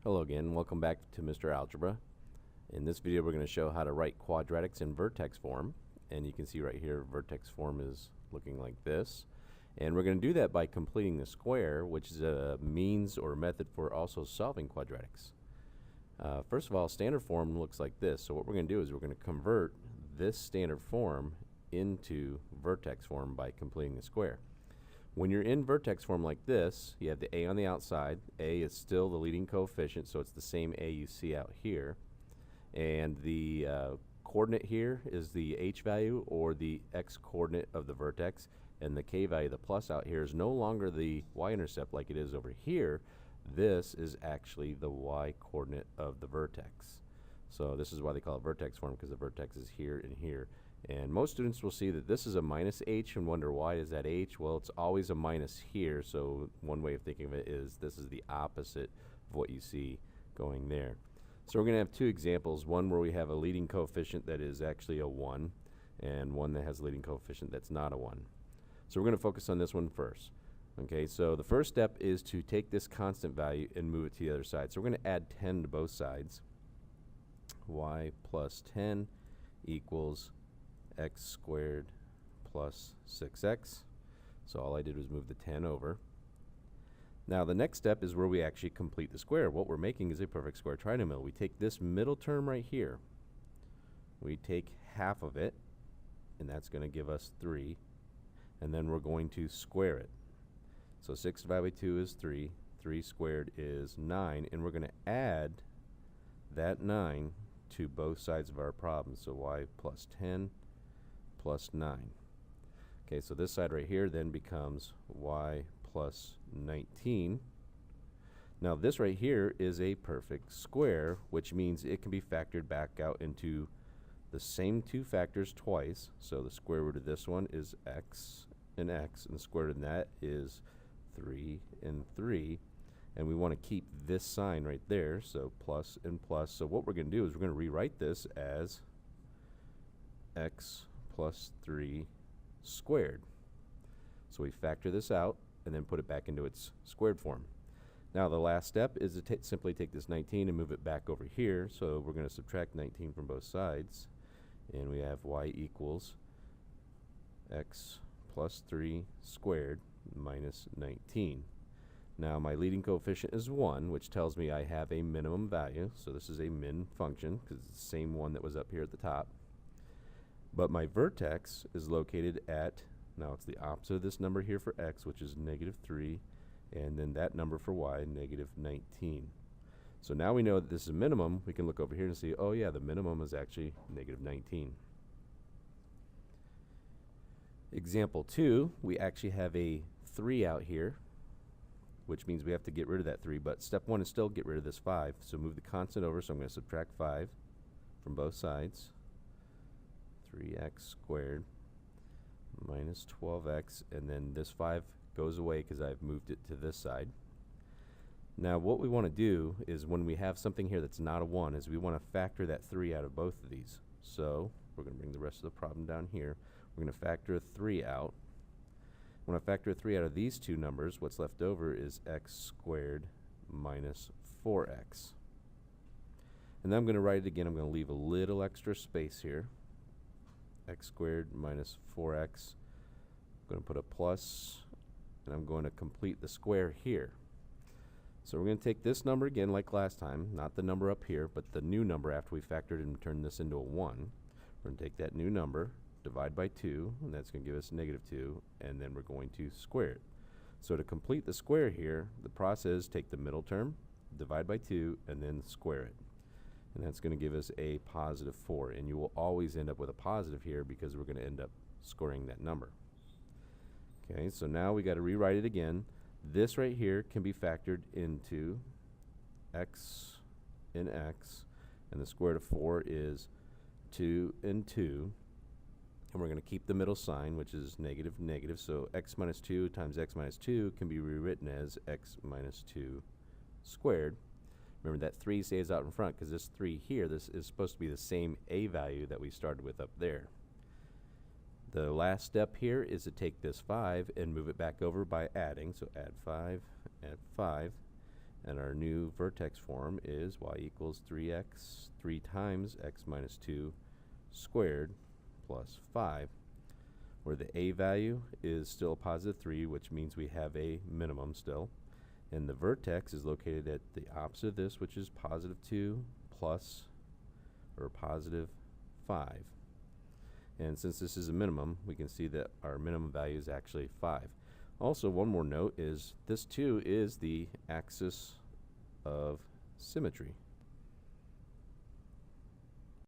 Hello again, welcome back to Mr. Algebra. In this video we're going to show how to write quadratics in vertex form, and you can see right here vertex form is looking like this, and we're going to do that by completing the square, which is a means or method for also solving quadratics. First of all, standard form looks like this, so what we're going to do is we're going to convert this standard form into vertex form by completing the square. When you're in vertex form like this, you have the a on the outside. A is still the leading coefficient, so it's the same a you see out here. And the coordinate here is the h value, or the x coordinate of the vertex, and the k value, the plus out here, is no longer the y-intercept like it is over here. This is actually the y coordinate of the vertex. So this is why they call it vertex form, because the vertex is here and here. And most students will see that this is a minus h and wonder why is that h? Well, it's always a minus here, so one way of thinking of it is this is the opposite of what you see going there. So we're going to have two examples, one where we have a leading coefficient that is actually a 1 and one that has a leading coefficient that's not a 1. So we're going to focus on this one first. Okay, so the first step is to take this constant value and move it to the other side. So we're going to add 10 to both sides. Y plus 10 equals x squared plus 6x. So all I did was move the 10 over. Now the next step is where we actually complete the square. What we're making is a perfect square trinomial. We take this middle term right here, we take half of it, and that's going to give us 3, and then we're going to square it. So 6 divided by 2 is 3, 3 squared is 9, and we're going to add that 9 to both sides of our problem. So y plus 10 plus 9. Okay, so this side right here then becomes y plus 19. Now this right here is a perfect square, which means it can be factored back out into the same two factors twice. So the square root of this one is x, and the square root of that is 3 and 3. And we want to keep this sign right there, so plus and plus. So what we're going to do is we're going to rewrite this as x plus 3 squared. So we factor this out and then put it back into its squared form. Now the last step is to simply take this 19 and move it back over here. So we're going to subtract 19 from both sides, and we have y equals x plus 3 squared minus 19. Now my leading coefficient is 1, which tells me I have a minimum value. So this is a min function because it's the same one that was up here at the top. But my vertex is located at, now it's the opposite of this number here for x, which is negative 3, and then that number for y, negative 19. So now we know that this is a minimum. We can look over here and see, oh yeah, the minimum is actually negative 19. Example 2, we actually have a 3 out here, which means we have to get rid of that 3, but step 1 is still get rid of this 5. So move the constant over, so I'm going to subtract 5 from both sides. 3x squared minus 12x, and then this 5 goes away because I've moved it to this side. Now what we want to do is when we have something here that's not a 1 is we want to factor that 3 out of both of these. So we're going to bring the rest of the problem down here. We're going to factor a 3 out. When I factor a 3 out of these two numbers, what's left over is x squared minus 4x. And then I'm going to write it again. I'm going to leave a little extra space here. X squared minus 4x. I'm going to put a plus, and I'm going to complete the square here. So we're going to take this number again like last time, not the number up here, but the new number after we factored and turned this into a 1. We're going to take that new number, divide by 2, and that's going to give us negative 2, and then we're going to square it. So to complete the square here, the process is take the middle term, divide by 2, and then square it. And that's going to give us a positive 4, and you will always end up with a positive here because we're going to end up squaring that number. Okay, so now we got to rewrite it again. This right here can be factored into x in x, and the square root of 4 is 2 and 2. And we're going to keep the middle sign, which is negative, negative. So x minus 2 times x minus 2 can be rewritten as x minus 2 squared. Remember that 3 stays out in front because this 3 here, this is supposed to be the same a value that we started with up there. The last step here is to take this 5 and move it back over by adding. So add 5, And our new vertex form is y equals 3x, 3 times x minus 2 squared plus 5, where the a value is still positive 3, which means we have a minimum still. And the vertex is located at the opposite of this, which is positive 2 plus or positive 5. And since this is a minimum, we can see that our minimum value is actually 5. Also, one more note is this too is the axis of symmetry.